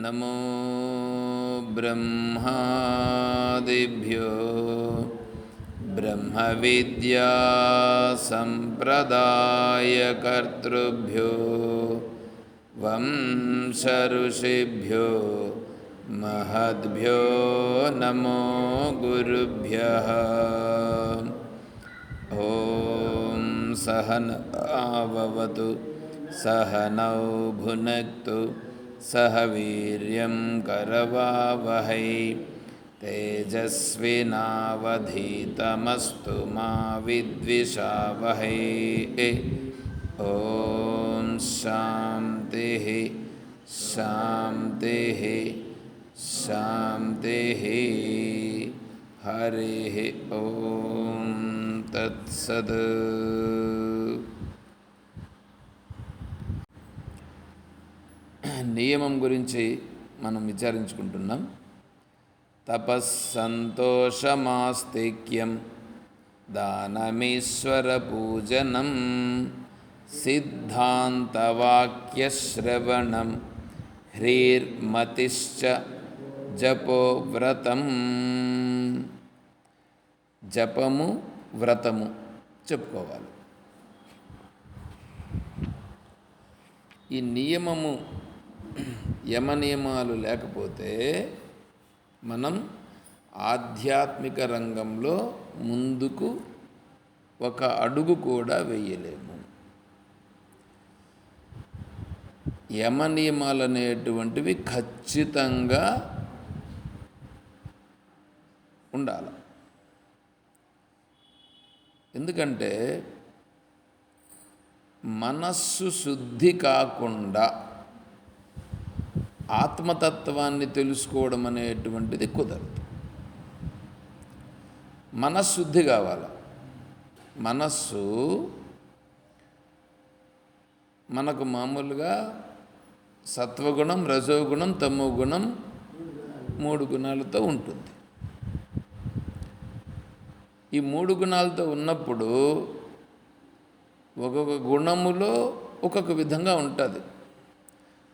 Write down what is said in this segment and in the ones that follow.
నమో బ్రహ్మాదిభ్యో బ్రహ్మ విద్యా సంప్రదాయకర్తృభ్యో వంశ ఋషిభ్యో మహద్భ్యో నమో గురుభ్యః. ఓం సహనావవతు సహనౌ భునక్తు సహ వీర్యం కరవావహై తేజస్వినావధీతమస్తు మా విద్విషావహై. ఓం శాంతి శాంతి శాంతి. హరి ఓం తత్సత్. నియమం గురించి మనం విచారించుకుంటున్నాం. తపస్సంతోషమాస్తిక్యం దానమీశ్వర పూజనం సిద్ధాంతవాక్యశ్రవణం హ్రీర్మతిశ్చ జపో వ్రతం. జపము వ్రతము చెప్పుకోవాలి. ఈ నియమము యమనియమాలు లేకపోతే మనం ఆధ్యాత్మిక రంగంలో ముందుకు ఒక అడుగు కూడా వేయలేము. యమనియమాలు అనేటువంటివి ఖచ్చితంగా ఉండాలి. ఎందుకంటే మనస్సు శుద్ధి కాకుండా ఆత్మతత్వాన్ని తెలుసుకోవడం అనేటువంటిది కుదరదు. మనశ్శుద్ధి కావాలి. మనస్సు మనకు మామూలుగా సత్వగుణం, రజోగుణం, తమోగుణం 3 గుణాలతో ఉంటుంది. ఈ 3 గుణాలతో ఉన్నప్పుడు ఒక్కొక్క గుణములో ఒక్కొక్క విధంగా ఉంటుంది.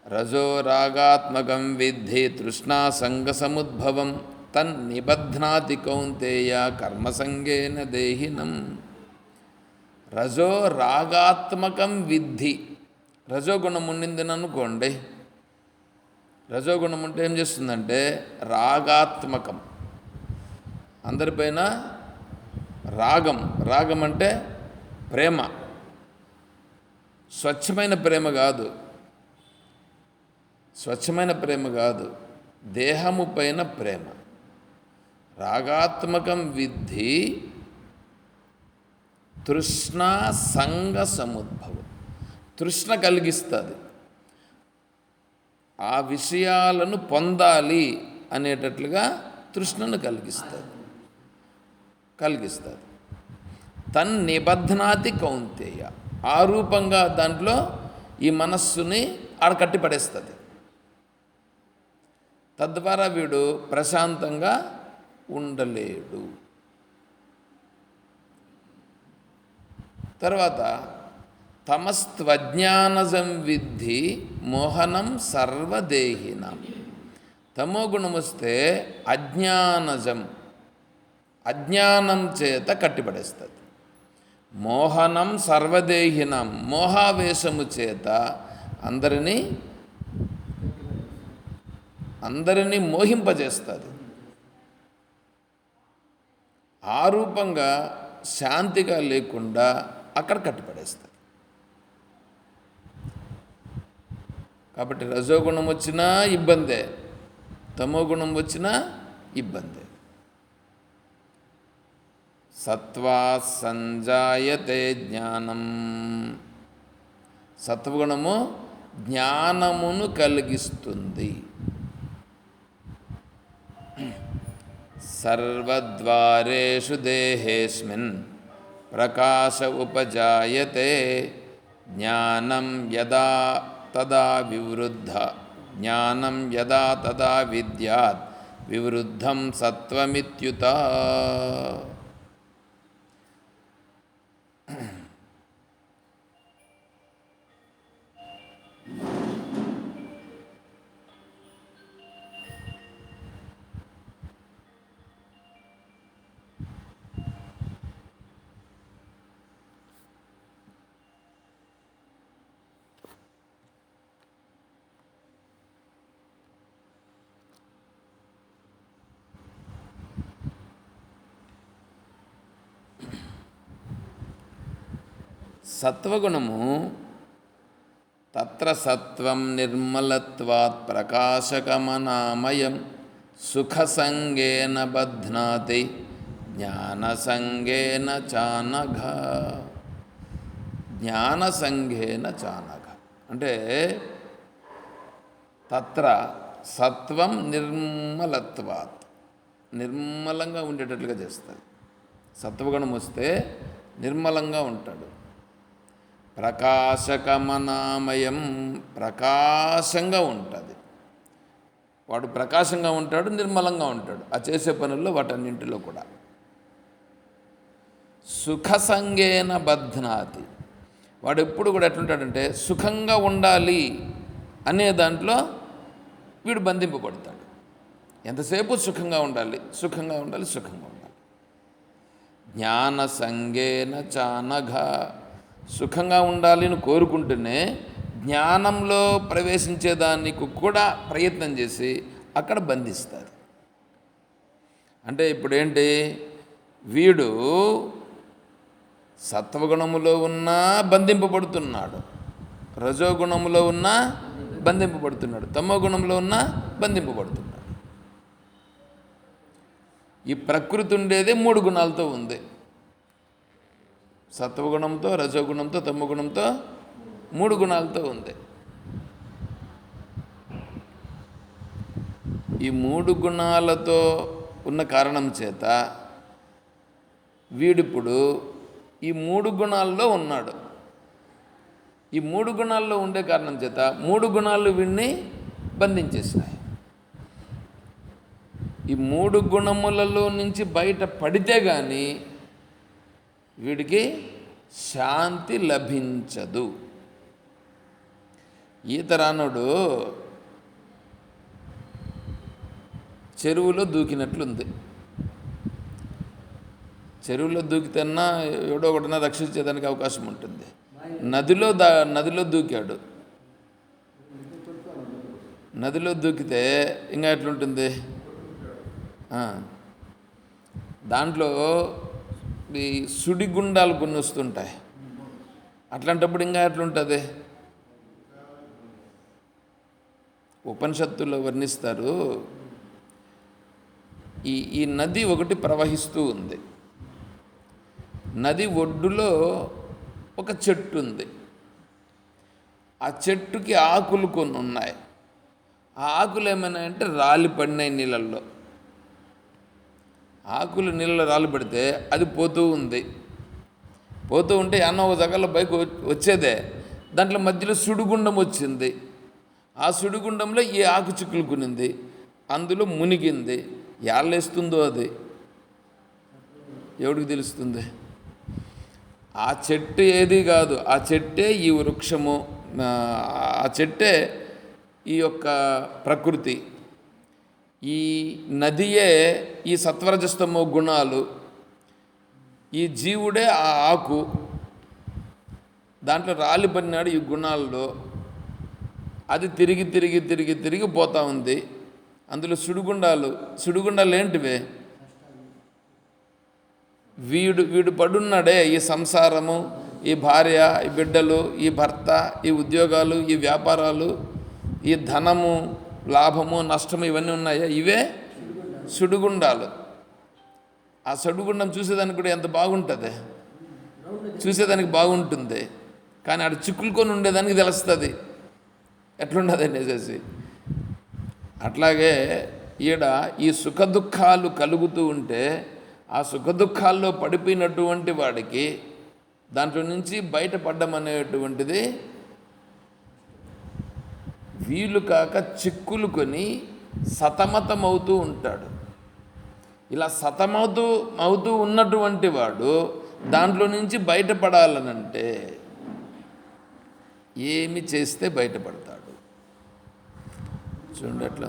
రజో రాగాత్మకం విద్ధి తృష్ణా సంగ సముద్భవం తన్నిబధ్నాతి కౌంతేయ కర్మసంగేన దేహినం. రజో రాగాత్మకం విద్ధి. రజోగుణం ఉండిందనుకోండి, రజోగుణం ఉంటే ఏం చేస్తుందంటే రాగాత్మకం, అందరిపైన రాగం. రాగం అంటే ప్రేమ, స్వచ్ఛమైన ప్రేమ కాదు, స్వచ్ఛమైన ప్రేమ కాదు, దేహము పైన ప్రేమ. రాగాత్మకం విద్ధి తృష్ణా సంగ సముద్భవం. తృష్ణ కలిగిస్తుంది, ఆ విషయాలను పొందాలి అనేటట్లుగా తృష్ణను కలిగిస్తుంది. తన్నిబధ్నాతి కౌంతేయ. ఆ రూపంగా దాంట్లో ఈ మనస్సుని ఆడకట్టి పడేస్తుంది. తద్వారా వీడు ప్రశాంతంగా ఉండలేడు. తర్వాత తమస్త్వజ్ఞానజం విద్ధి మోహనం సర్వదేహినం. తమో గుణం వస్తే అజ్ఞానజం, అజ్ఞానం చేత కట్టిపడేస్తుంది. మోహనం సర్వదేహినం, మోహావేశము చేత అందరినీ మోహింపజేస్తుంది. ఆ రూపంగా శాంతిగా లేకుండా అక్కడ కట్టిపడేస్తుంది. కాబట్టి రజోగుణం వచ్చినా ఇబ్బందే, తమో గుణం వచ్చినా ఇబ్బందే. సత్వా సంజాయతే జ్ఞానం సత్వగుణము జ్ఞానమును కలిగిస్తుంది. సర్వద్వారేషు దేహేస్మిన్ ప్రకాశ ఉపజాయతే జ్ఞానం యదా తదా విద్యాత్ వివృద్ధం సత్వమిత్యుత. సత్వగుణము తత్ర సత్వం నిర్మలత్వాత్ ప్రకాశకమనామయం సుఖసంగేన బధ్నాతి జ్ఞానసంగేన చానఘ. జ్ఞానసంగేన చానఘ అంటే తత్ర సత్వం నిర్మలత్వాత్, నిర్మలంగా ఉండేటట్లుగా చేస్తుంది. సత్వగుణం వస్తే నిర్మలంగా ఉంటాడు. ప్రకాశకమనామయం ప్రకాశంగా ఉంటుంది. వాడు ప్రకాశంగా ఉంటాడు, నిర్మలంగా ఉంటాడు ఆ చేసే పనుల్లో వాటన్నింటిలో కూడా. సుఖసంగేన బధ్నాతి, వాడు ఎప్పుడు కూడా ఎట్లుంటాడంటే సుఖంగా ఉండాలి అనే దాంట్లో వీడు బంధింపబడతాడు. ఎంతసేపు సుఖంగా ఉండాలి, సుఖంగా ఉండాలి, సుఖంగా ఉండాలి. జ్ఞానసంగేన చానఘ, సుఖంగా ఉండాలి అని కోరుకుంటూనే జ్ఞానంలో ప్రవేశించేదానికి కూడా ప్రయత్నం చేసి అక్కడ బంధిస్తారు. అంటే ఇప్పుడు ఏంటి, వీడు సత్వగుణములో ఉన్నా బంధింపబడుతున్నాడు, రజోగుణములో ఉన్నా బంధింపబడుతున్నాడు, తమో గుణంలో ఉన్నా బంధింపబడుతున్నాడు. ఈ ప్రకృతి ఉండేదే 3 గుణాలతో ఉంది. సత్వగుణంతో, రజోగుణంతో, తమోగుణంతో 3 గుణాలతో ఉంది. ఈ 3 గుణాలతో ఉన్న కారణం చేత వీడిప్పుడు ఈ 3 గుణాల్లో ఉన్నాడు. ఈ 3 గుణాల్లో ఉండే కారణం చేత 3 గుణాలు వీడిని బంధించేసినాయి. ఈ 3 గుణములలో నుంచి బయట పడితే కానీ వీడికి శాంతి లభించదు. ఈతరానుడు చెరువులో దూకినట్లుంది. చెరువులో దూకితేనా ఎవడో ఒకటినా రక్షించేదానికి అవకాశం ఉంటుంది. నదిలో దూకాడు. నదిలో దూకితే ఇంకా ఎట్లుంటుంది, దాంట్లో ఈ సుడిగుండాలు కొన్ని వస్తుంటాయి. అట్లాంటప్పుడు ఇంకా ఎట్లుంటుంది, ఉపనిషత్తుల్లో వర్ణిస్తారు. ఈ నది ఒకటి ప్రవహిస్తూ ఉంది. నది ఒడ్డులో ఒక చెట్టు ఉంది. ఆ చెట్టుకి ఆకులు కొన్ని ఉన్నాయి. ఆ ఆకులు ఏమైనా అంటే రాలి పడినాయి నీళ్ళల్లో. ఆకులు నీళ్ళలో రాలి పడితే అది పోతూ ఉంది. పోతూ ఉంటే అన్న ఒక జగల్లో పైకి వచ్చేదే, దాంట్లో మధ్యలో సుడిగుండం వచ్చింది. ఆ సుడిగుండంలో ఈ ఆకు చిక్కులుకునింది, అందులో మునిగింది. యాళ్ళేస్తుందో అది ఎవడికి తెలుస్తుంది? ఆ చెట్టు ఏది కాదు, ఆ చెట్టే ఈ వృక్షము, ఆ చెట్టే ఈ యొక్క ప్రకృతి, ఈ నదియే ఈ సత్వరజస్తమో గుణాలు, ఈ జీవుడే ఆ ఆకు. దాంట్లో రాలిపడినాడు ఈ గుణాల్లో. అది తిరిగి తిరిగి తిరిగి తిరిగి పోతూ ఉంది. అందులో సుడిగుండాలు ఏంటివే? వీడు పడున్నాడే ఈ సంసారము, ఈ భార్య, ఈ బిడ్డలు, ఈ భర్త, ఈ ఉద్యోగాలు, ఈ వ్యాపారాలు, ఈ ధనము, లాభము, నష్టము, ఇవన్నీ ఉన్నాయా? ఇవే సుడిగుండాలు. ఆ సుడిగుండం చూసేదానికి కూడా ఎంత బాగుంటుంది, చూసేదానికి బాగుంటుంది. కానీ ఆడ చిక్కులుకొని ఉండేదానికి తెలుస్తుంది ఎట్లుండదు అనేసి. అట్లాగే ఈడ ఈ సుఖదుఖాలు కలుగుతూ ఉంటే ఆ సుఖదుఖాల్లో పడిపోయినటువంటి వాడికి దాంట్లో నుంచి బయటపడడం అనేటువంటిది వీలు కాక చిక్కులు కొని సతమతమవుతూ ఉంటాడు. ఇలా అవుతూ ఉన్నటువంటి వాడు దాంట్లో నుంచి బయటపడాలనంటే ఏమి చేస్తే బయటపడతాడు? చూడండి ఎట్లా.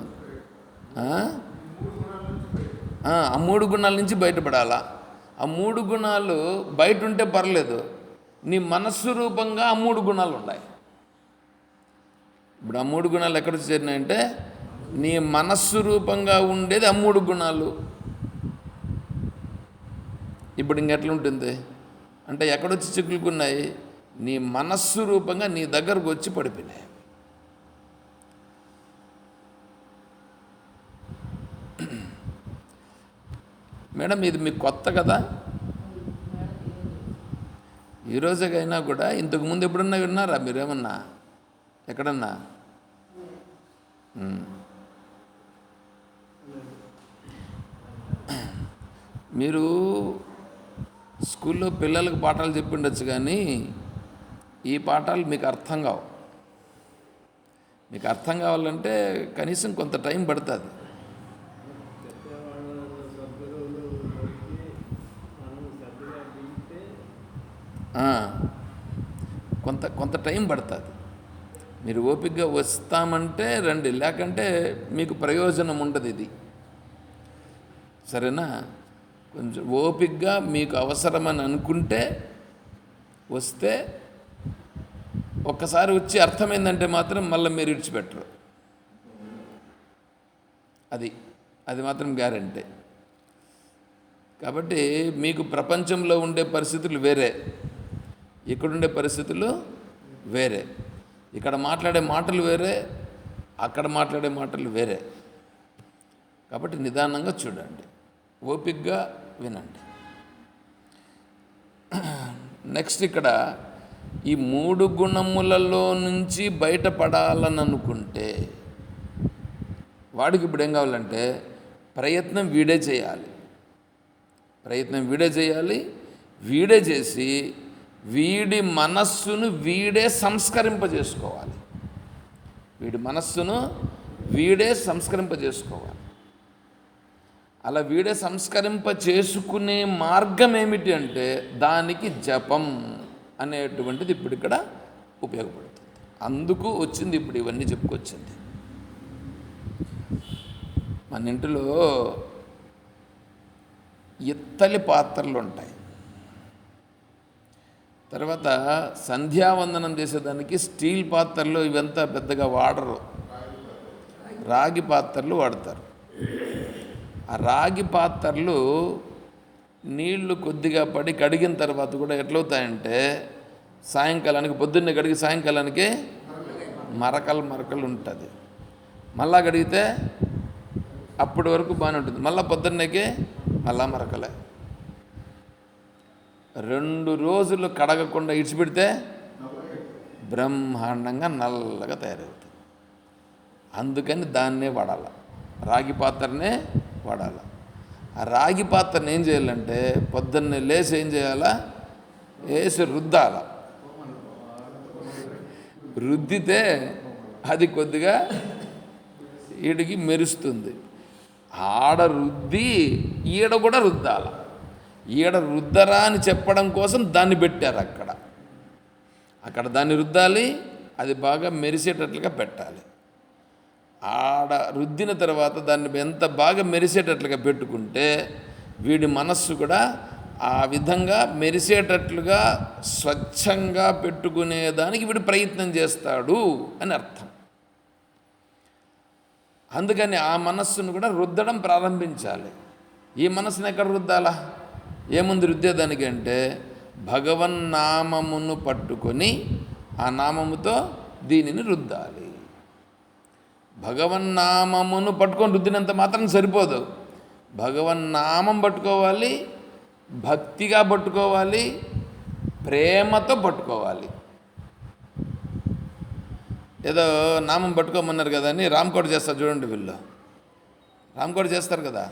ఆ 3 గుణాల నుంచి బయటపడాలా. ఆ 3 గుణాలు బయట ఉంటే పర్లేదు, నీ మనస్సు రూపంగా ఆ 3 గుణాలు ఉన్నాయి. ఇప్పుడు ఆ 3 గుణాలు ఎక్కడ చేరినాయంటే నీ మనస్సు రూపంగా ఉండేది ఆ 3 గుణాలు. ఇప్పుడు ఇంకెట్లుంటుంది అంటే ఎక్కడొచ్చి చిక్కులుకున్నాయి? నీ మనస్సు రూపంగా నీ దగ్గరకు వచ్చి పడిపోయినాయి. మేడం ఇది మీకు కొత్త కదా, ఈరోజుకైనా కూడా ఇంతకుముందు ఎప్పుడన్నా విన్నారా మీరేమన్నా ఎక్కడన్నా? మీరు స్కూల్లో పిల్లలకు పాఠాలు చెప్పిండొచ్చు, కానీ ఈ పాఠాలు మీకు అర్థం కావు. మీకు అర్థం కావాలంటే కనీసం కొంత టైం పడుతుంది. కొంత టైం పడుతుంది. మీరు ఓపికగా వస్తామంటే రండి, లేకంటే మీకు ప్రయోజనం ఉండదు ఇది. సరేనా? కొంచెం ఓపికగా మీకు అవసరమని అనుకుంటే వస్తే, ఒక్కసారి వచ్చి అర్థమైందంటే మాత్రం మళ్ళీ మీరు విడిచిపెట్టరు. అది మాత్రం గ్యారంటీ. కాబట్టి మీకు ప్రపంచంలో ఉండే పరిస్థితులు వేరే, ఇక్కడుండే పరిస్థితులు వేరే. ఇక్కడ మాట్లాడే మాటలు వేరే, అక్కడ మాట్లాడే మాటలు వేరే. కాబట్టి నిదానంగా చూడండి, ఓపికగా వినండి. నెక్స్ట్ ఇక్కడ ఈ 3 గుణములలో నుంచి బయటపడాలని అనుకుంటే వాడికి ఇప్పుడు ఏం కావాలంటే ప్రయత్నం వీడే చేయాలి. వీడే చేసి వీడి మనస్సును వీడే సంస్కరింపజేసుకోవాలి. అలా వీడే సంస్కరింప చేసుకునే మార్గం ఏమిటి అంటే దానికి జపం అనేటువంటిది ఇప్పుడు ఇక్కడ ఉపయోగపడుతుంది. అందుకు వచ్చింది ఇప్పుడు ఇవన్నీ చెప్పుకొచ్చింది. మన ఇంటిలో ఇత్తలి పాత్రలు ఉంటాయి. తర్వాత సంధ్యావందనం చేసేదానికి స్టీల్ పాత్రలు ఇవంతా పెద్దగా వాడరు, రాగి పాత్రలు వాడతారు. ఆ రాగి పాత్రలు నీళ్లు కొద్దిగా పడి కడిగిన తర్వాత కూడా ఎట్లవుతాయంటే సాయంకాలానికి, పొద్దున్నే కడిగి సాయంకాలానికి మరకలు ఉంటుంది. మళ్ళా కడిగితే అప్పటి వరకు బాగానే ఉంటుంది, మళ్ళీ పొద్దున్నేకి మళ్ళా మరకలే. 2 రోజులు కడగకుండా ఇడిచిపెడితే బ్రహ్మాండంగా నల్లగా తయారవుతుంది. అందుకని దాన్నే వాడాలి, రాగి పాత్రనే వాడాలి. ఆ రాగి పాత్రను ఏం చేయాలంటే పొద్దున్నే లేచి ఏం చేయాలా, వేసి రుద్దితే అది కొద్దిగా ఈడికి మెరుస్తుంది. ఆడ రుద్ది ఈడ కూడా రుద్దాల. ఈడ రుద్దరా అని చెప్పడం కోసం దాన్ని పెట్టారు అక్కడ దాన్ని రుద్దాలి, అది బాగా మెరిసేటట్లుగా పెట్టాలి. ఆడ రుద్దిన తర్వాత దాన్ని ఎంత బాగా మెరిసేటట్లుగా పెట్టుకుంటే వీడి మనస్సు కూడా ఆ విధంగా మెరిసేటట్లుగా స్వచ్ఛంగా పెట్టుకునేదానికి వీడు ప్రయత్నం చేస్తాడు అని అర్థం. అందుకని ఆ మనస్సును కూడా రుద్దడం ప్రారంభించాలి. ఈ మనస్సును ఎక్కడ రుద్దాలా? ఏముంది రుద్దేదానికంటే భగవన్నామమును పట్టుకొని ఆ నామముతో దీనిని రుద్దాలి. భగవన్నామమును పట్టుకొని రుద్దినంత మాత్రం సరిపోదు, భగవన్నామం పట్టుకోవాలి, భక్తిగా పట్టుకోవాలి, ప్రేమతో పట్టుకోవాలి. ఏదో నామం పట్టుకోమన్నారు కదా అని రామ్కోట చేస్తారు చూడండి. వీళ్ళు రామ్కోట చేస్తారు కదా,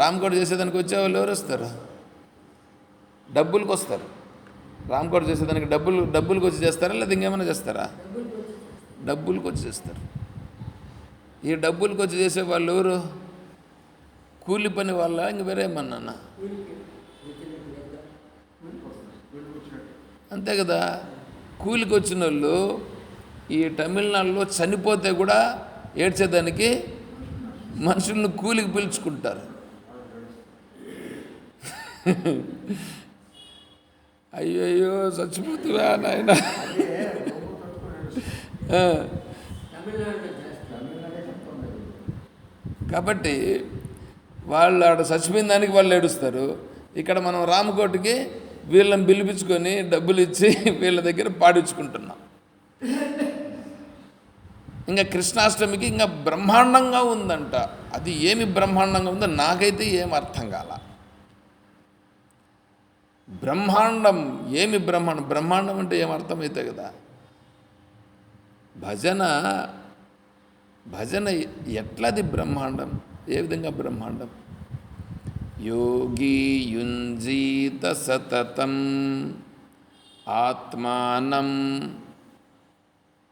రామ్కోట చేసేదానికి వచ్చేవాళ్ళు ఎవరు వస్తారు? డబ్బులకు వస్తారు. రామ్కోట చేసేదానికి డబ్బులకు వచ్చి చేస్తారా లేదా ఇంకేమైనా చేస్తారా? డబ్బులకు వచ్చి చేస్తారు. ఈ డబ్బులకు వచ్చి చేసే వాళ్ళు ఎవరు? కూలి పని వాళ్ళ ఇంక వేరేమన్నా? అంతే కదా. కూలికి వచ్చిన వాళ్ళు ఈ తమిళనాడులో చనిపోతే కూడా ఏడ్చేదానికి మనుషులను కూలికి పిలుచుకుంటారు. అయ్యయ్యో చచ్చిపోతురా నాయన. కాబట్టి వాళ్ళు ఆడ చచ్చిపోయిన దానికి వాళ్ళు ఏడుస్తారు. ఇక్కడ మనం రామకోటికి వీళ్ళని పిలిపించుకొని డబ్బులు ఇచ్చి వీళ్ళ దగ్గర పాడించుకుంటున్నాం. ఇంకా కృష్ణాష్టమికి ఇంకా బ్రహ్మాండంగా ఉందంట. అది ఏమి బ్రహ్మాండంగా ఉందో నాకైతే ఏం అర్థం కాల. బ్రహ్మాండం ఏమి బ్రహ్మాండం? బ్రహ్మాండం అంటే ఏం అర్థమైతే కదా. భజన ఎట్లది బ్రహ్మాండం? ఏ విధంగా బ్రహ్మాండం? యోగి యుంజీత సతతం ఆత్మానం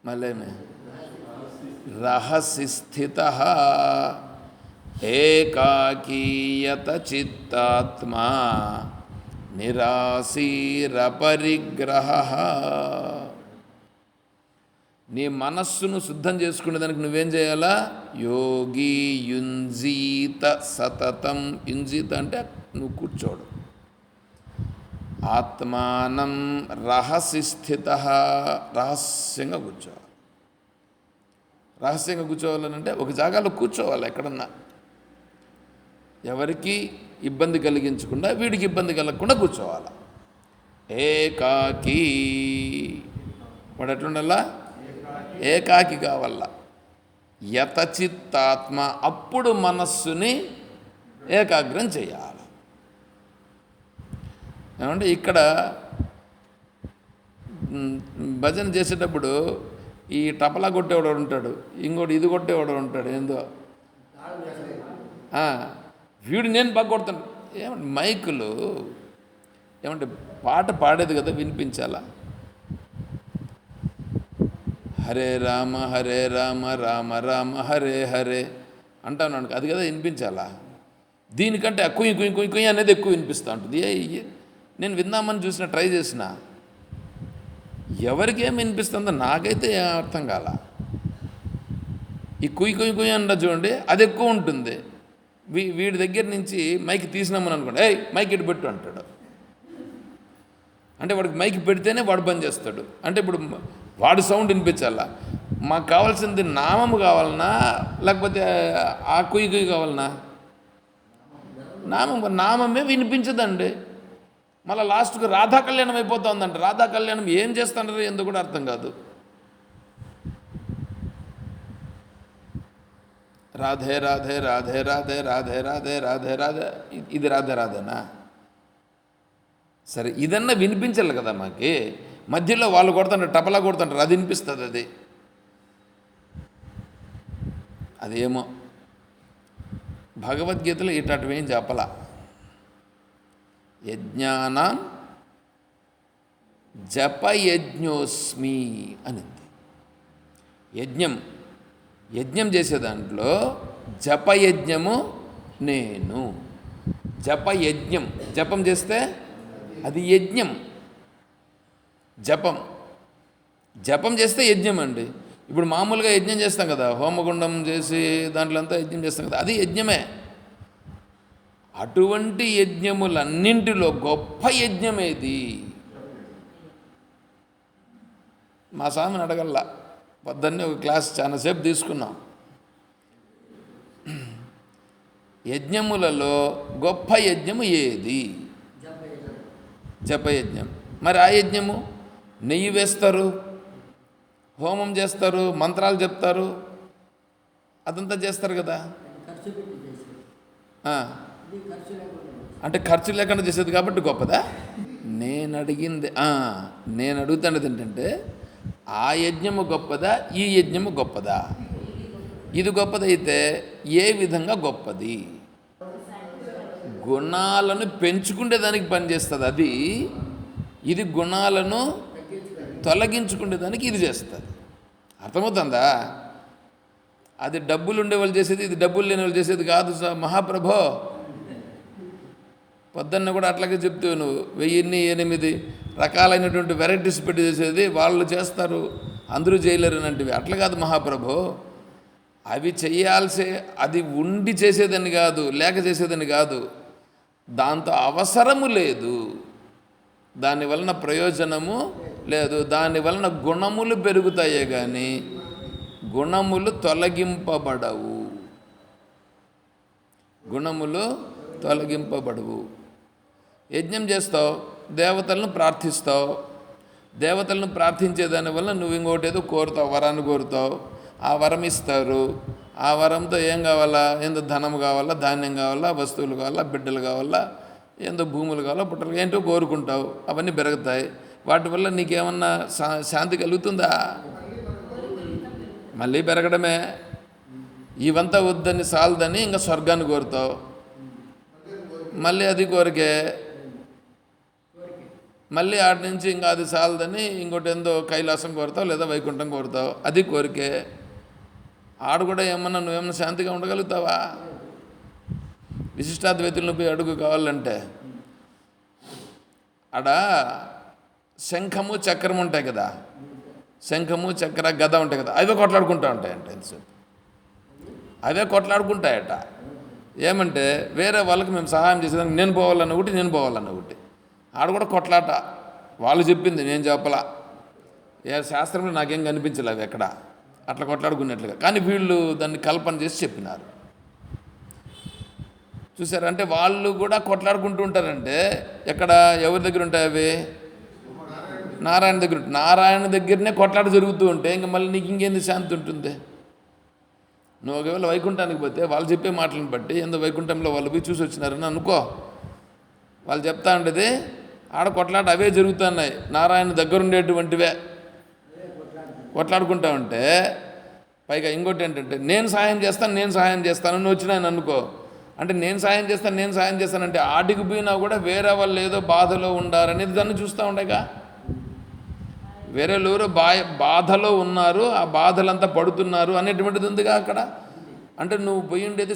మలేమే రహసి స్థితః ఏకాకీయత చిత్తాత్మా నిరాశీరపరిగ్రహః. నీ మనస్సును శుద్ధం చేసుకునేదానికి నువ్వేం చేయాలా? యోగి యుంజీత సతతం. యుంజీత అంటే నువ్వు కూర్చోడు. ఆత్మానం రహసి స్థితః. రహస్యంగా కూర్చోవాలి. రహస్యంగా కూర్చోవాలనంటే ఒక జాగాలో కూర్చోవాలి. ఎక్కడన్నా ఎవరికి ఇబ్బంది కలిగించకుండా, వీడికి ఇబ్బంది కలగకుండా కూర్చోవాలి. ఏకాకి. వాడు ఎట్లుండాలా? ఏకాకి కావాల. యతచిత్తాత్మ. అప్పుడు మనస్సుని ఏకాగ్రం చేయాలి. ఏమంటే ఇక్కడ భజన చేసేటప్పుడు ఈ టపలా కొట్టేవాడు ఉంటాడు, ఇంకోటి ఇది కొట్టేవాడు ఉంటాడు. ఏందో వీడు నేను బాగా కొడతాను. ఏమంటే మైకులు ఏమంటే పాట పాడేది కదా, వినిపించాలా? హరే రామ రామ రామ హరే హరే అంటాను. అది కదా వినిపించాలా? దీనికంటే కుయ్యి కుయ్యి కుయ్యి కుయ్యి అనేది ఎక్కువ వినిపిస్తూ ఉంటుంది. నేను విందామని చూసిన, ట్రై చేసిన, ఎవరికి ఏం వినిపిస్తుందో నాకైతే ఏం అర్థం కాల. ఈ కుయ్యి కుయ్యి కుయ్యి అంట చూడండి, అది ఎక్కువ ఉంటుంది. వీడి దగ్గర నుంచి మైక్ తీసినామని అనుకోండి, ఏయ్ మైక్ ఇటు పెట్టు అంటాడు. అంటే వాడికి మైక్ పెడితేనే వాడు బంద్ చేస్తాడు. అంటే ఇప్పుడు వాడు సౌండ్ వినిపించాలా? మాకు కావాల్సింది నామము కావాలన్నా లేకపోతే ఆ కుయ్యి కుయ్యి కావాలన్నా? నామమే వినిపించదండి. మళ్ళీ లాస్ట్కు రాధా కళ్యాణం అయిపోతూ ఉందంట. రాధా కళ్యాణం ఏం చేస్తుంటారో ఎందుకు కూడా అర్థం కాదు. రాధే రాధే రాధే రాధే రాధే రాధే రాధే రాధే. ఇది రాధే రాధేనా? సరే, ఇదన్నా వినిపించాలి కదా మాకి. మధ్యలో వాళ్ళు కొడుతుంటారు, టపలా కొడుతుంటారు, అది వినిపిస్తుంది. అదేమో భగవద్గీతలో ఇట్లాంటివేం చెప్పలా. యజ్ఞానాం జపయజ్ఞోస్మి అనింది. యజ్ఞం చేసే దాంట్లో జపయజ్ఞము నేను. జపం చేస్తే అది యజ్ఞం. జపం చేస్తే యజ్ఞం అండి. ఇప్పుడు మామూలుగా యజ్ఞం చేస్తాం కదా, హోమగుండం చేసి దాంట్లో అంతా యజ్ఞం చేస్తాం కదా, అది యజ్ఞమే. అటువంటి యజ్ఞములన్నింటిలో గొప్ప యజ్ఞమేది? మా స్వామిని అడగల్లా. పొద్దున్నే ఒక క్లాస్ చాలాసేపు తీసుకున్నాం. యజ్ఞములలో గొప్ప యజ్ఞము ఏది? జపయజ్ఞం. మరి ఆ యజ్ఞము నెయ్యి వేస్తారు, హోమం చేస్తారు, మంత్రాలు చెప్తారు, అదంతా చేస్తారు కదా. అంటే ఖర్చు లేకుండా చేసేది కాబట్టి గొప్పదా? నేను అడుగుతున్నది ఏంటంటే ఆ యజ్ఞము గొప్పదా, ఈ యజ్ఞము గొప్పదా? ఇది గొప్పదైతే ఏ విధంగా గొప్పది? గుణాలను పెంచుకుంటే దానికి పనిచేస్తుంది అది. ఇది గుణాలను తొలగించుకునే దానికి ఇది చేస్తుంది. అర్థమవుతుందా? అది డబ్బులు ఉండే వాళ్ళు చేసేది, ఇది డబ్బులు లేని వాళ్ళు చేసేది కాదు మహాప్రభో. పొద్దున్న కూడా అట్లాగే చెప్తావు నువ్వు. 1008 రకాలైనటువంటి వెరైటీస్ పెట్టి చేసేది వాళ్ళు చేస్తారు, అందరూ చేయలేరు అంటివి. అట్లా కాదు మహాప్రభో. అవి చేయాల్సే, అది ఉండి చేసేదని కాదు, లేక చేసేదని కాదు. దాంతో అవసరము లేదు, దాని వలన ప్రయోజనము లేదు, దాని వలన గుణములు పెరుగుతాయే కానీ గుణములు తొలగింపబడవు. గుణములు తొలగింపబడవు. యజ్ఞం చేస్తావు, దేవతలను ప్రార్థిస్తావు. దేవతలను ప్రార్థించే దానివల్ల నువ్వు ఇంకోటి ఏదో కోరుతావు, వరాన్ని కోరుతావు, ఆ వరం ఇస్తారు. ఆ వరంతో ఏం కావాలా? ఏందో ధనం కావాలా, ధాన్యం కావాలా, వస్తువులు కావాలా, బిడ్డలు కావాలా, ఏందో భూములు కావాలా, పుట్టలు ఏంటో కోరుకుంటావు. అవన్నీ పెరుగుతాయి. వాటి వల్ల నీకేమన్నా శాంతి కలుగుతుందా? మళ్ళీ పెరగడమే. ఇవంతా వద్దని సాలదని ఇంకా స్వర్గాన్ని కోరుతావు, మళ్ళీ అది కోరికే. మళ్ళీ ఆటి నుంచి ఇంకా అది సాలదని ఇంకోటి ఏందో కైలాసం కోరుతావు, లేదా వైకుంఠం కోరుతావు, అది కోరికే. ఆడు కూడా ఏమన్నా నువ్వేమన్నా శాంతిగా ఉండగలుగుతావా? విశిష్టాద్వైతులను పోయి అడుగు కావాలంటే. ఆడ శంఖము చక్రం ఉంటాయి కదా, శంఖము చక్ర గద ఉంటాయి కదా, అవే కొట్లాడుకుంటూ ఉంటాయంట. ఎంతసేపు అవే కొట్లాడుకుంటాయట. ఏమంటే వేరే వాళ్ళకి మేము సహాయం చేసేదానికి నేను పోవాలన్న ఒకటి, నేను పోవాలన్న ఒకటి. ఆడ కూడా కొట్లాట. వాళ్ళు చెప్పింది నేను చెప్పలా, ఏ శాస్త్రంలో నాకేం కనిపించలే అవి ఎక్కడ అట్లా కొట్లాడుకున్నట్లుగా. కానీ వీళ్ళు దాన్ని కల్పన చేసి చెప్పినారు. చూసారంటే వాళ్ళు కూడా కొట్లాడుకుంటూ ఉంటారంటే ఎక్కడ, ఎవరి దగ్గర ఉంటాయి అవి? నారాయణ దగ్గర. నారాయణ దగ్గరనే కొట్లాట జరుగుతూ ఉంటే ఇంకా మళ్ళీ నీకు ఇంకేంది శాంతి ఉంటుంది? నువ్వు ఒకవేళ వైకుంఠానికి పోతే వాళ్ళు చెప్పే మాటలను బట్టి ఏందో వైకుంఠంలో వాళ్ళు పోయి చూసి వచ్చినారని అనుకో. వాళ్ళు చెప్తా ఉండేది ఆడ కొట్లాట అవే జరుగుతున్నాయి, నారాయణ దగ్గర ఉండేటువంటివే కొట్లాడుకుంటా ఉంటే. పైగా ఇంకోటి ఏంటంటే నేను సహాయం చేస్తాను, నేను సహాయం చేస్తాను నువ్వు వచ్చినాయని అనుకో. అంటే నేను సాయం చేస్తాను, నేను సాయం చేస్తానంటే ఆడికి పోయినా కూడా వేరే వాళ్ళు ఏదో బాధలో ఉండారనేది దాన్ని చూస్తూ ఉండేగా. వేరే ఎవరో బాధలో ఉన్నారు, ఆ బాధలంతా పడుతున్నారు అనేటువంటిది ఉందిగా అక్కడ. అంటే నువ్వు పోయి ఉండేది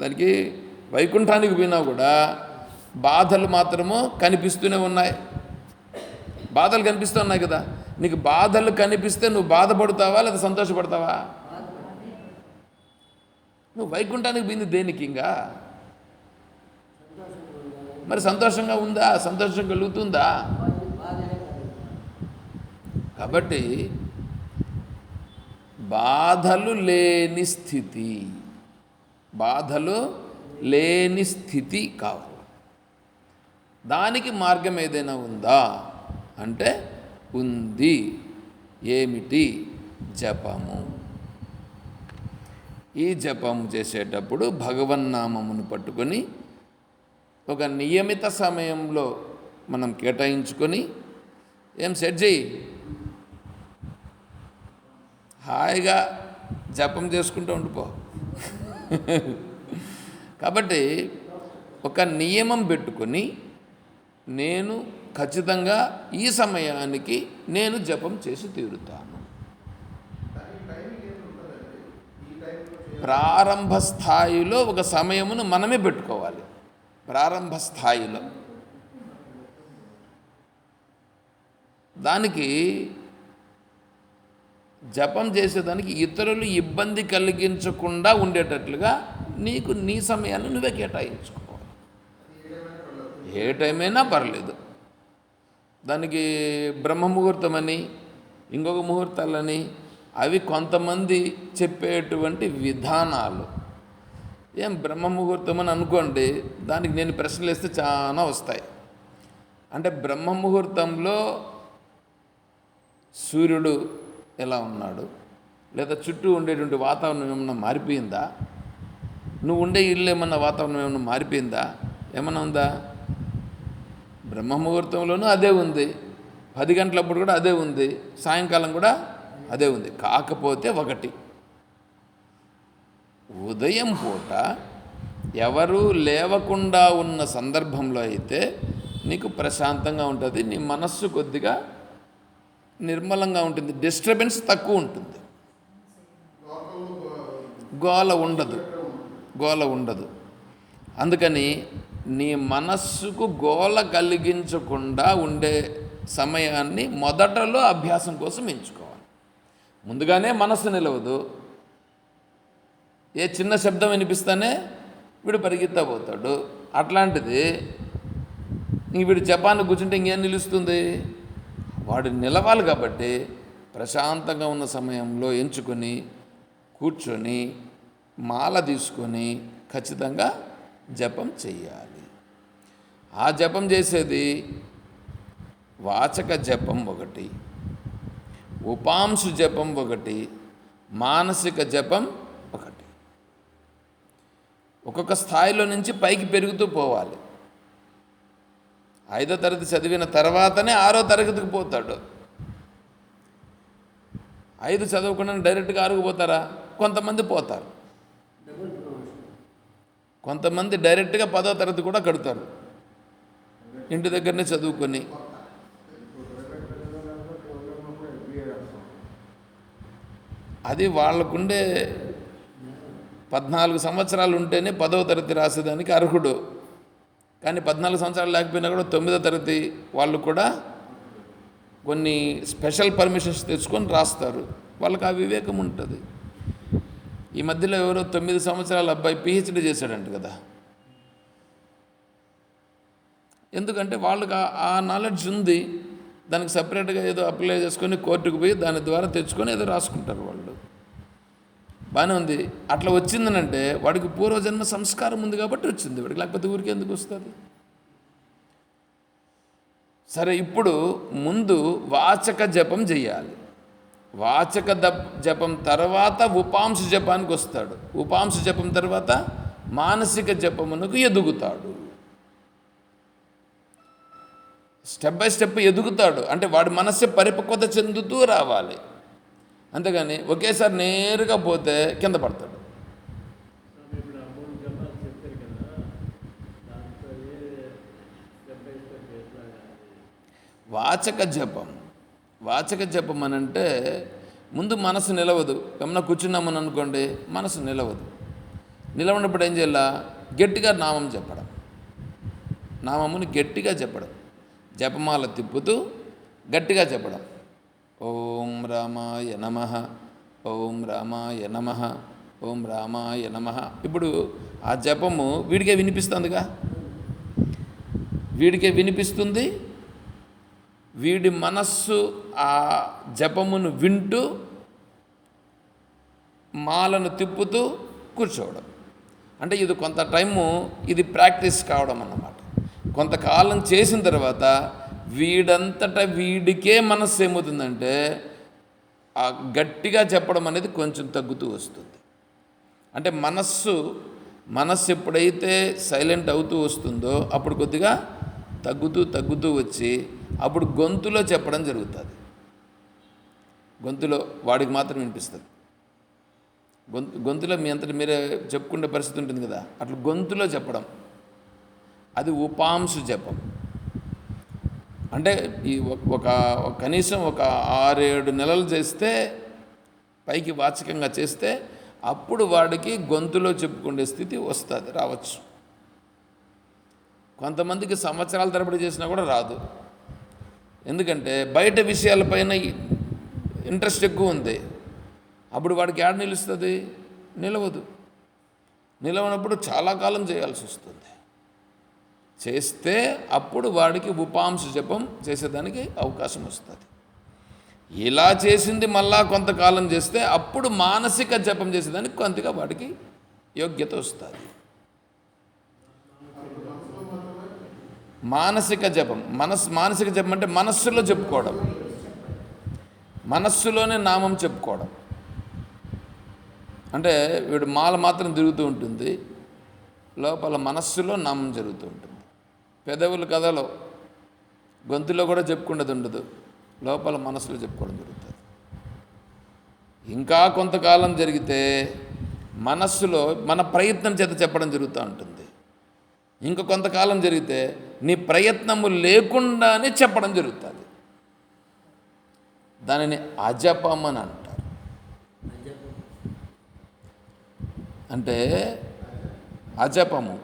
దానికి వైకుంఠానికి పోయినా కూడా బాధలు మాత్రము కనిపిస్తూనే ఉన్నాయి. బాధలు కనిపిస్తూ ఉన్నాయి కదా. నీకు బాధలు కనిపిస్తే నువ్వు బాధపడతావా లేదా సంతోషపడతావా? నువ్వు వైకుంఠానికి పోయింది దేనికి? ఇంకా మరి సంతోషంగా ఉందా? సంతోషం కలుగుతుందా? కాబట్టి బాధలు లేని స్థితి, బాధలు లేని స్థితి కావాలి. దానికి మార్గం ఏదైనా ఉందా అంటే ఉంది. ఏమిటి? జపము. ఈ జపము చేసేటప్పుడు భగవన్నామమును పట్టుకొని ఒక నియమిత సమయంలో మనం కేటాయించుకొని ఏం సెట్ చేయి, హాయిగా జపం చేసుకుంటూ ఉండిపో. కాబట్టి ఒక నియమం పెట్టుకొని నేను ఖచ్చితంగా ఈ సమయానికి నేను జపం చేసి తీరుతాను. ప్రారంభ స్థాయిలో ఒక సమయమును మనమే పెట్టుకోవాలి. ప్రారంభ స్థాయిలో దానికి జపం చేసేదానికి ఇతరులు ఇబ్బంది కలిగించకుండా ఉండేటట్లుగా నీకు నీ సమయాన్ని నువ్వే కేటాయించుకోవాలి. ఏ టైమైనా పర్లేదు. దానికి బ్రహ్మముహూర్తం అని ఇంకొక ముహూర్తాలని అవి కొంతమంది చెప్పేటువంటి విధానాలు. ఏం బ్రహ్మముహూర్తం అని అనుకోండి, దానికి నేను ప్రశ్నలు వేస్తే చాలా వస్తాయి. అంటే బ్రహ్మముహూర్తంలో సూర్యుడు ఎలా ఉన్నాడు, లేదా చుట్టూ ఉండేటువంటి వాతావరణం ఏమన్నా మారిపోయిందా, నువ్వు ఉండే ఇల్లు ఏమన్నా వాతావరణం ఏమన్నా మారిపోయిందా, ఏమన్నా ఉందా? బ్రహ్మముహూర్తంలోనూ అదే ఉంది. 10 గంటలప్పుడు కూడా అదే ఉంది, సాయంకాలం కూడా అదే ఉంది. కాకపోతే ఒకటి, ఉదయం పూట ఎవరూ లేవకుండా ఉన్న సందర్భంలో అయితే నీకు ప్రశాంతంగా ఉంటుంది, నీ మనస్సు కొద్దిగా నిర్మలంగా ఉంటుంది, డిస్టర్బెన్స్ తక్కువ ఉంటుంది, గోల ఉండదు. అందుకని నీ మనస్సుకు గోల కలిగించకుండా ఉండే సమయాన్ని మొదటలో అభ్యాసం కోసం ఎంచుకోవాలి. ముందుగానే మనస్సు నిలవదు, ఏ చిన్న శబ్దం వినిపిస్తానే వీడు పరిగెత్తా పోతాడు. అట్లాంటిది ఇంక వీడు జపాన్ని కూర్చుంటే ఇంకేం నిలుస్తుంది? వాడు నిలవాలి. కాబట్టి ప్రశాంతంగా ఉన్న సమయంలో ఎంచుకొని కూర్చొని మాల తీసుకొని ఖచ్చితంగా జపం చేయాలి. ఆ జపం చేసేది వాచక జపం ఒకటి, ఉపాంశు జపం ఒకటి, మానసిక జపం ఒకటి. ఒక్కొక్క స్థాయిలో నుంచి పైకి పెరుగుతూ పోవాలి. 5వ తరగతి చదివిన తర్వాతనే 6వ తరగతికి పోతాడు. 5 చదవకుండా డైరెక్ట్గా 6కు పోతారా? కొంతమంది పోతారు. కొంతమంది డైరెక్ట్గా 10వ తరగతి కూడా కడతారు, ఇంటి దగ్గరనే చదువుకొని. అది వాళ్ళకుండే 14 సంవత్సరాలు ఉంటేనే 10వ తరగతి రాసేదానికి అర్హుడు. కానీ 14 సంవత్సరాలు లేకపోయినా కూడా 9వ తరగతి వాళ్ళు కూడా కొన్ని స్పెషల్ పర్మిషన్స్ తెచ్చుకొని రాస్తారు. వాళ్ళకి ఆ వివేకం ఉంటుంది. ఈ మధ్యలో ఎవరో 9 సంవత్సరాల అబ్బాయి పిహెచ్డీ చేశాడంట కదా. ఎందుకంటే వాళ్ళకి ఆ నాలెడ్జ్ ఉంది. దానికి సపరేట్గా ఏదో అప్లై చేసుకొని కోర్టుకు పోయి దాని ద్వారా తెచ్చుకొని ఏదో రాసుకుంటారు వాళ్ళు. బాగానే ఉంది. అట్లా వచ్చిందనంటే వాడికి పూర్వజన్మ సంస్కారం ఉంది కాబట్టి వచ్చింది వాడికి, లేకపోతే ఊరికి ఎందుకు వస్తుంది? సరే, ఇప్పుడు ముందు వాచక జపం చేయాలి. వాచక జపం తర్వాత ఉపాంశ జపానికి వస్తాడు. ఉపాంశ జపం తర్వాత మానసిక జపమునకు ఎదుగుతాడు. స్టెప్ బై స్టెప్ ఎదుగుతాడు. అంటే వాడి మనస్సు పరిపక్వత చెందుతూ రావాలి. అంతేగాని ఒకేసారి నేరుగా పోతే కింద పడతాడు. వాచక జపం అని అంటే ముందు మనసు నిలవదు. ఏమన్నా కూర్చున్నామని అనుకోండి, మనసు నిలవదు. నిలవనప్పుడు ఏం చేయాల? గట్టిగా నామం చెప్పడం, నామముని గట్టిగా చెప్పడం, జపమాల తిప్పుతూ గట్టిగా చెప్పడం. ఓం రామాయ నమః, ఓం రామాయ నమః, ఓం రామాయ నమః. ఇప్పుడు ఆ జపము వీడికే వినిపిస్తుందిగా, వీడికే వినిపిస్తుంది. వీడి మనస్సు ఆ జపమును వింటూ మాలను తిప్పుతూ కూర్చోవడం. అంటే ఇది కొంత టైము, ఇది ప్రాక్టీస్ కావడం అన్నమాట. కొంతకాలం చేసిన తర్వాత వీడంతటా వీడికే మనస్సు ఏమవుతుందంటే ఆ గట్టిగా చెప్పడం అనేది కొంచెం తగ్గుతూ వస్తుంది. అంటే మనస్సు ఎప్పుడైతే సైలెంట్ అవుతూ వస్తుందో అప్పుడు కొద్దిగా తగ్గుతూ వచ్చి అప్పుడు గొంతులో చెప్పడం జరుగుతుంది. గొంతులో వాడికి మాత్రం వినిపిస్తుంది. గొంతులో మీ అంతటి మీరే చెప్పుకునే పరిస్థితి ఉంటుంది కదా, అట్లా గొంతులో చెప్పడం, అది ఉపాంశు జపం. అంటే ఈ కనీసం ఒక 6-7 నెలలు చేస్తే, పైకి వాచకంగా చేస్తే అప్పుడు వాడికి గొంతులో చెప్పుకునే స్థితి రావచ్చు. కొంతమందికి సంవత్సరాల తరబడి చేసినా కూడా రాదు. ఎందుకంటే బయట విషయాలపైన ఇంట్రెస్ట్ ఎక్కువ ఉంది. అప్పుడు వాడికి ఏడ నిలుస్తుంది? నిలవదు. నిలవనప్పుడు చాలా కాలం చేయాల్సి వస్తుంది. చేస్తే అప్పుడు వాడికి ఉపాంశ జపం చేసేదానికి అవకాశం వస్తుంది. ఇలా చేసింది మళ్ళా కొంతకాలం చేస్తే అప్పుడు మానసిక జపం చేసేదానికి కొంతగా వాడికి యోగ్యత వస్తుంది. మానసిక జపం మానసిక జపం అంటే మనస్సులో చెప్పుకోవడం, మనస్సులోనే నామం చెప్పుకోవడం. అంటే వీడు మాల మాత్రం తిరుగుతూ ఉంటుంది, లోపల మనస్సులో నామం జరుగుతూ ఉంటుంది. పెదవులు కథలో, గొంతులో కూడా చెప్పుకునేది ఉండదు. లోపల మనసులో చెప్పుకోవడం జరుగుతుంది. ఇంకా కొంతకాలం జరిగితే మనస్సులో మన ప్రయత్నం చేత చెప్పడం జరుగుతూ ఉంటుంది. ఇంకా కొంతకాలం జరిగితే నీ ప్రయత్నము లేకుండానే చెప్పడం జరుగుతుంది. దానిని అజపం అని అంటారు. అంటే అజపము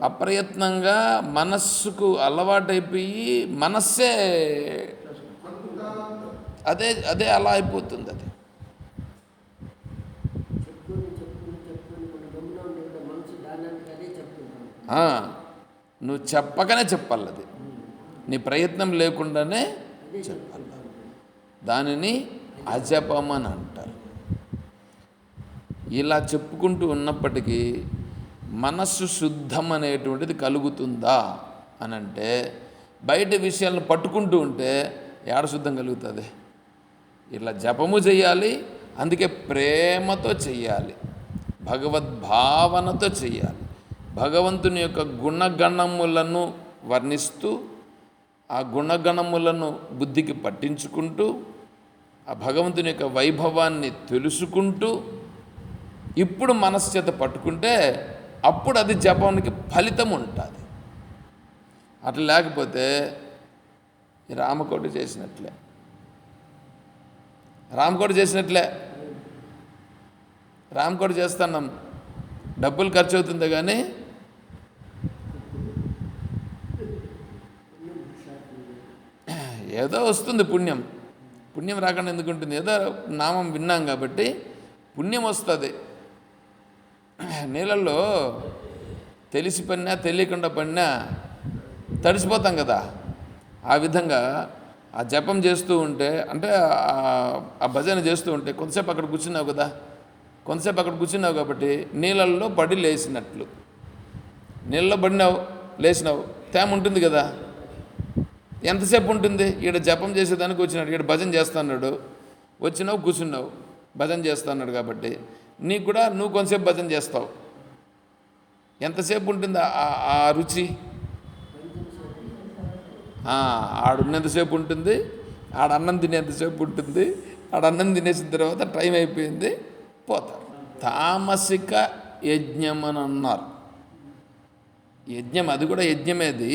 అప్రయత్నంగా మనస్సుకు అలవాటైపోయి మనస్సే అదే అదే అలా అయిపోతుంది. అది నువ్వు చెప్పకనే చెప్పాలి. అది నీ ప్రయత్నం లేకుండానే చెప్పాలి. దానిని అజపం అని అంటారు. ఇలా చెప్పుకుంటూ ఉన్నప్పటికీ మనస్సు శుద్ధం అనేటువంటిది కలుగుతుందా అని అంటే, బయట విషయాలను పట్టుకుంటూ ఉంటే ఏడ శుద్ధం కలుగుతుంది? ఇలా జపము చేయాలి. అందుకే ప్రేమతో చెయ్యాలి, భగవద్భావనతో చెయ్యాలి. భగవంతుని యొక్క గుణగణములను వర్ణిస్తూ, ఆ గుణగణములను బుద్ధికి పట్టించుకుంటూ, ఆ భగవంతుని యొక్క వైభవాన్ని తెలుసుకుంటూ ఇప్పుడు మనస్సు చేత పట్టుకుంటే అప్పుడు అది జపానికి ఫలితం ఉంటుంది. అట్లా లేకపోతే రామకోటి చేసినట్లే. రామకోటి చేస్తున్నాం, డబ్బులు ఖర్చు అవుతుంది కానీ ఏదో వస్తుంది పుణ్యం. పుణ్యం రాకుండా ఎందుకు ఉంటుంది? ఏదో నామం విన్నాం కాబట్టి పుణ్యం వస్తుంది. నీళ్ళల్లో తెలిసి పడినా తెలియకుండా పడినా తడిసిపోతాం కదా. ఆ విధంగా ఆ జపం చేస్తూ ఉంటే, అంటే ఆ భజన చేస్తూ ఉంటే కొంతసేపు అక్కడ కూర్చున్నావు కదా, కొంతసేపు అక్కడ కూర్చున్నావు కాబట్టి నీళ్ళల్లో పడి లేచినట్లు. నీళ్ళలో పడినావు, లేచినావు, తేమ ఉంటుంది కదా. ఎంతసేపు ఉంటుంది? ఈడ జపం చేసేదానికి వచ్చినాడు, ఈడ భజన చేస్తున్నాడు, వచ్చినావు కూర్చున్నావు, భజన చేస్తున్నాడు కాబట్టి నీకు కూడా నువ్వు కొంతసేపు భజన చేస్తావు. ఎంతసేపు ఉంటుంది ఆ రుచి? ఆడున్నంతసేపు ఉంటుంది, ఆడ అన్నం తినేంతసేపు ఉంటుంది. ఆడ అన్నం తినేసిన తర్వాత టైం అయిపోయింది, పోతారు. తామసిక యజ్ఞం అని అన్నారు. యజ్ఞం అది కూడా యజ్ఞమేది.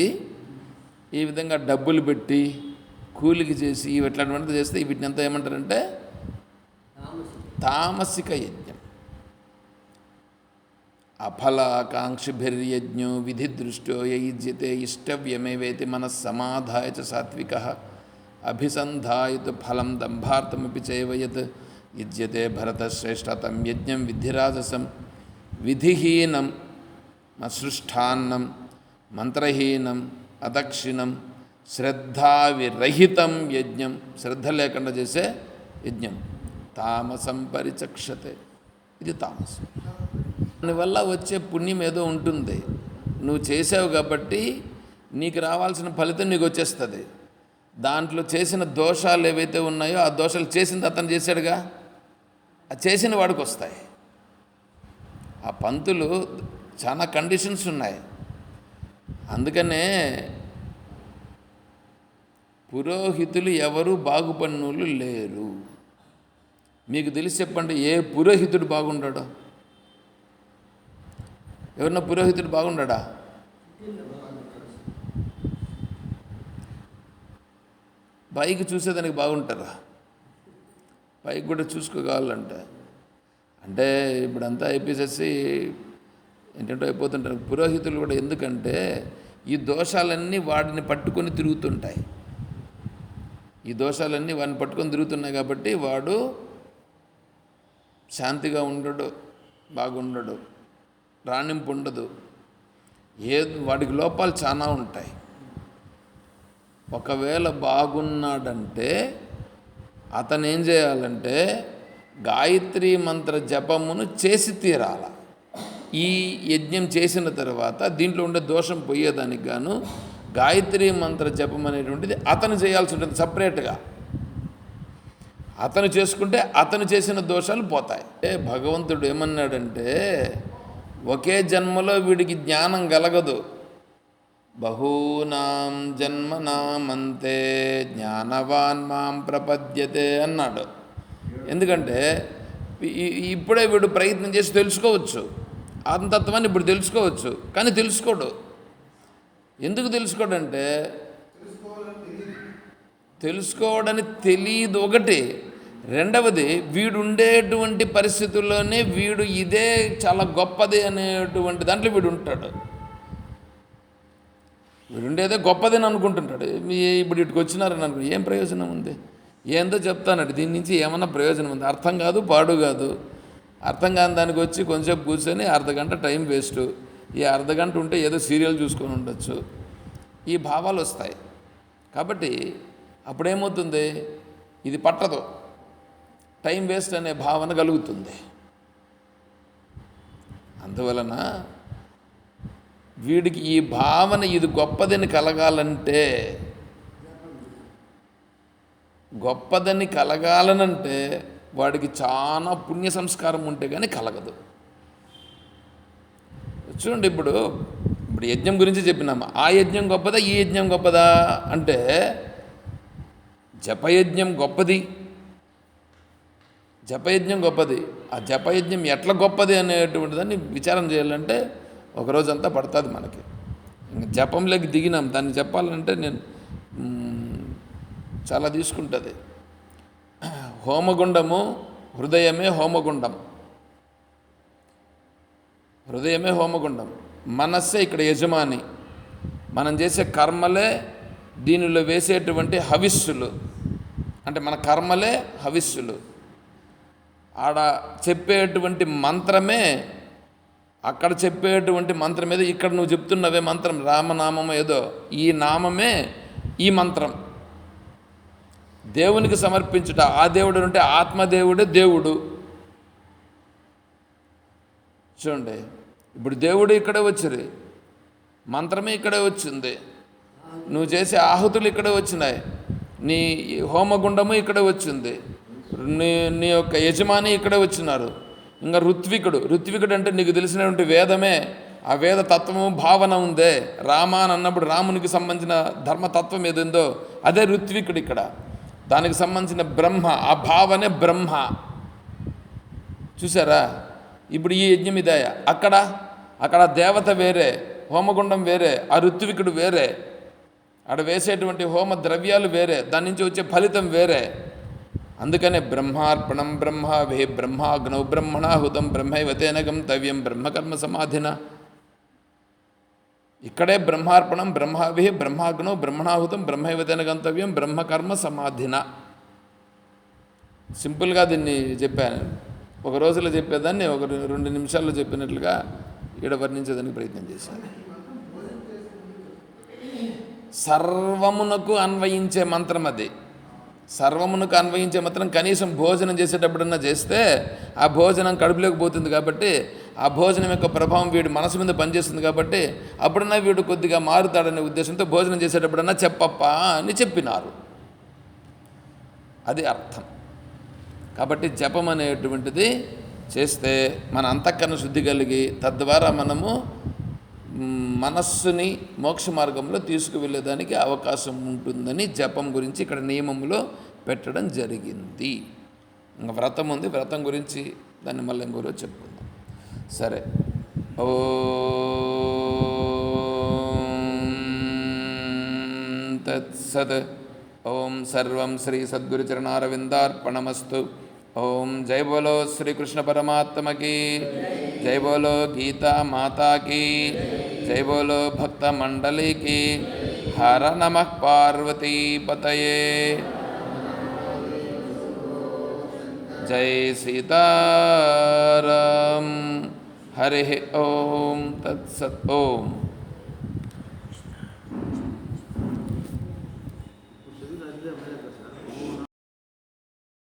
ఈ విధంగా డబ్బులు పెట్టి కూలికి చేసి ఇట్లాంటివంతా చేస్తే వీటిని అంతా ఏమంటారంటే తామసిక యజ్ఞం. అఫలాకాంక్షిభిర్యజ్ఞో విధి దృష్టో యయుజ్యతే ఇష్టవ్యమేవేతి మనస్సమాధాయ చ సాత్విక అభిసంధాయతు ఫలం దంభార్థమపి చైవయత్ యుజ్యతే భరతశ్రేష్ఠతం యజ్ఞం విధిరాజసం విధిహీనం అసృష్టాన్నం మంత్రహీనం అదక్షిణం శ్రద్ధావిరహితం యజ్ఞం. శ్రద్ధ లేకుండా చేసే యజ్ఞం తామసం పరిచక్షతే. ఇది తామసం. దానివల్ల వచ్చే పుణ్యం ఏదో ఉంటుంది. నువ్వు చేసావు కాబట్టి నీకు రావాల్సిన ఫలితం నీకు వచ్చేస్తుంది. దాంట్లో చేసిన దోషాలు ఏవైతే ఉన్నాయో ఆ దోషాలు చేసింది అతను చేశాడుగా, ఆ చేసిన వాడికి వస్తాయి. ఆ పంతులు చాలా కండిషన్స్ ఉన్నాయి. అందుకనే పురోహితులు ఎవరు బాగుపడినోళ్ళు లేరు. మీకు తెలిసి చెప్పండి, ఏ పురోహితుడు బాగుండాడో? ఎవరన్నా పురోహితుడు బాగుండా? పైకి చూసేదానికి బాగుంటారా? పైకి కూడా చూసుకోగలంటే అంటే ఇప్పుడంతా అయిపోయేసి ఏంటంటే అయిపోతుంటారు పురోహితులు కూడా. ఎందుకంటే ఈ దోషాలన్నీ వాడిని పట్టుకొని తిరుగుతుంటాయి. ఈ దోషాలన్నీ వాడిని పట్టుకొని తిరుగుతున్నాయి కాబట్టి వాడు శాంతిగా ఉండడు, బాగుండడు, రాణింపు ఉండదు. వాడికి లోపాలు చాలా ఉంటాయి. ఒకవేళ బాగున్నాడంటే అతను ఏం చేయాలంటే గాయత్రీ మంత్ర జపమును చేసి తీరాల. ఈ యజ్ఞం చేసిన తర్వాత దీంట్లో ఉండే దోషం పోయేదానికి గాను గాయత్రీ మంత్ర జపం అనేటువంటిది అతను చేయాల్సి ఉంటుంది సపరేట్గా. అతను చేసుకుంటే అతను చేసిన దోషాలు పోతాయి. భగవంతుడు ఏమన్నాడంటే ఒకే జన్మలో వీడికి జ్ఞానం కలగదు. బహూనాం జన్మనామంతే జ్ఞానవాన్ మాం ప్రపద్యతే అన్నాడు. ఎందుకంటే ఇప్పుడే వీడు ప్రయత్నం చేసి తెలుసుకోవచ్చు, ఆత్మతత్వాన్ని ఇప్పుడు తెలుసుకోవచ్చు, కానీ తెలుసుకోడు. ఎందుకు తెలుసుకోడంటే తెలుసుకోవడని తెలియదు ఒకటి. రెండవది, వీడు ఉండేటువంటి పరిస్థితుల్లోనే వీడు ఇదే చాలా గొప్పది అనేటువంటి దాంట్లో వీడు ఉంటాడు. వీడు ఉండేదే గొప్పదని అనుకుంటుంటాడు. ఇప్పుడు ఇటుకు వచ్చినారని అనుకో, ఏం ప్రయోజనం ఉంది? ఏందో చెప్తానండి, దీని నుంచి ఏమన్నా ప్రయోజనం ఉంది? అర్థం కాదు, పాడు కాదు. అర్థం కాని దానికి వచ్చి కొంచెంసేపు కూర్చొని అర్ధగంట టైం వేస్ట్. ఈ అర్ధగంట ఉంటే ఏదో సీరియల్ చూసుకొని ఉండొచ్చు. ఈ భావాలు వస్తాయి. కాబట్టి అప్పుడేమవుతుంది, ఇది పట్టదు, టైం వేస్ట్ అనే భావన కలుగుతుంది. అందువలన వీడికి ఈ భావన ఇది గొప్పదని కలగాలనంటే వాడికి చాలా పుణ్య సంస్కారం ఉంటే కానీ కలగదు. చూడండి, ఇప్పుడు యజ్ఞం గురించి చెప్పినాము. ఆ యజ్ఞం గొప్పదా, ఈ యజ్ఞం గొప్పదా అంటే జపయజ్ఞం గొప్పది. ఆ జపయజ్ఞం ఎట్లా గొప్పది అనేటువంటి దాన్ని విచారం చేయాలంటే ఒకరోజంతా పడుతుంది మనకి. ఇంకా జపంలోకి దిగినాం, దాన్ని చెప్పాలంటే నేను చాలా తీసుకుంటుంది. హోమగుండము, హృదయమే హోమగుండం. మనస్సే ఇక్కడ యజమాని. మనం చేసే కర్మలే దీనిలో వేసేటువంటి హవిస్సులు, అంటే మన కర్మలే హవిస్సులు. ఆడ చెప్పేటువంటి మంత్రమే, అక్కడ చెప్పేటువంటి మంత్రం ఏదో ఇక్కడ నువ్వు చెప్తున్నవే మంత్రం, రామనామం ఏదో, ఈ నామమే ఈ మంత్రం. దేవునికి సమర్పించుట, ఆ దేవుడు అంటే ఆత్మదేవుడే దేవుడు. చూడండి, ఇప్పుడు దేవుడు ఇక్కడే వచ్చి, మంత్రమే ఇక్కడే వచ్చింది, నువ్వు చేసే ఆహుతులు ఇక్కడే వచ్చినాయి, నీ హోమగుండము ఇక్కడే వచ్చింది, నీ యొక్క యజమాని ఇక్కడే వచ్చినారు. ఇంకా ఋత్వికుడు అంటే నీకు తెలిసినటువంటి వేదమే, ఆ వేద తత్వము భావన ఉందే. రామ అని అన్నప్పుడు రామునికి సంబంధించిన ధర్మతత్వం ఏదిందో అదే ఋత్వికుడు. ఇక్కడ దానికి సంబంధించిన బ్రహ్మ, ఆ భావనే బ్రహ్మ. చూసారా? ఇప్పుడు ఈ యజ్ఞం ఇదే. అక్కడ దేవత వేరే, హోమగుండం వేరే, ఆ ఋత్వికుడు వేరే, ఆడ వేసేటువంటి హోమ ద్రవ్యాలు వేరే, దాని నుంచి వచ్చే ఫలితం వేరే. అందుకనే బ్రహ్మార్పణం బ్రహ్మావే బ్రహ్మాగ్నౌ బ్రహ్మణాహుతం బ్రహ్మైవతేన గంతవ్యం బ్రహ్మకర్మ సమాధిన. ఇక్కడే బ్రహ్మార్పణం బ్రహ్మావే బ్రహ్మాగ్నౌ బ్రహ్మణాహుతం బ్రహ్మైవతేన గంతవ్యం బ్రహ్మకర్మ సమాధిన. సింపుల్గా దీన్ని చెప్పాను. ఒక రోజులో చెప్పేదాన్ని ఒక 2 నిమిషాల్లో చెప్పినట్లుగా ఈడ వర్ణించేదానికి ప్రయత్నం చేశాను. సర్వమునకు అన్వయించే మంత్రం అది. సర్వమునకు అన్వయించే మంత్రం కనీసం భోజనం చేసేటప్పుడన్నా చేస్తే ఆ భోజనం కడుపులోకి పోతుంది. కాబట్టి ఆ భోజనం యొక్క ప్రభావం వీడి మనసు మీద పనిచేస్తుంది. కాబట్టి అప్పుడన్నా వీడు కొద్దిగా మారుతాడనే ఉద్దేశంతో భోజనం చేసేటప్పుడన్నా చెప్పప్పా అని చెప్పినారు. అది అర్థం. కాబట్టి జపం అనేటువంటిది చేస్తే మన అంతఃకరణ శుద్ధి కలిగి తద్వారా మనము మనస్సుని మోక్ష మార్గంలో తీసుకువెళ్ళేదానికి అవకాశం ఉంటుందని జపం గురించి ఇక్కడ నియమంలో పెట్టడం జరిగింది. ఇంకా వ్రతం ఉంది, వ్రతం గురించి దాన్ని మళ్ళీ ఇంకోరోజు చెప్పుకుందాం. సరే. ఓం తత్సత్. ఓం సర్వం శ్రీ సద్గురుచరణారవిందార్పణమస్తు. ఓం జై బోలో శ్రీకృష్ణ పరమాత్మకి, జై బోలో గీతా మాతాకి, జై బోలో భక్త మండలికి. హర నమః పార్వతీపతయే. జై సీతారాం. హరి ఓం తత్సత్. ఓం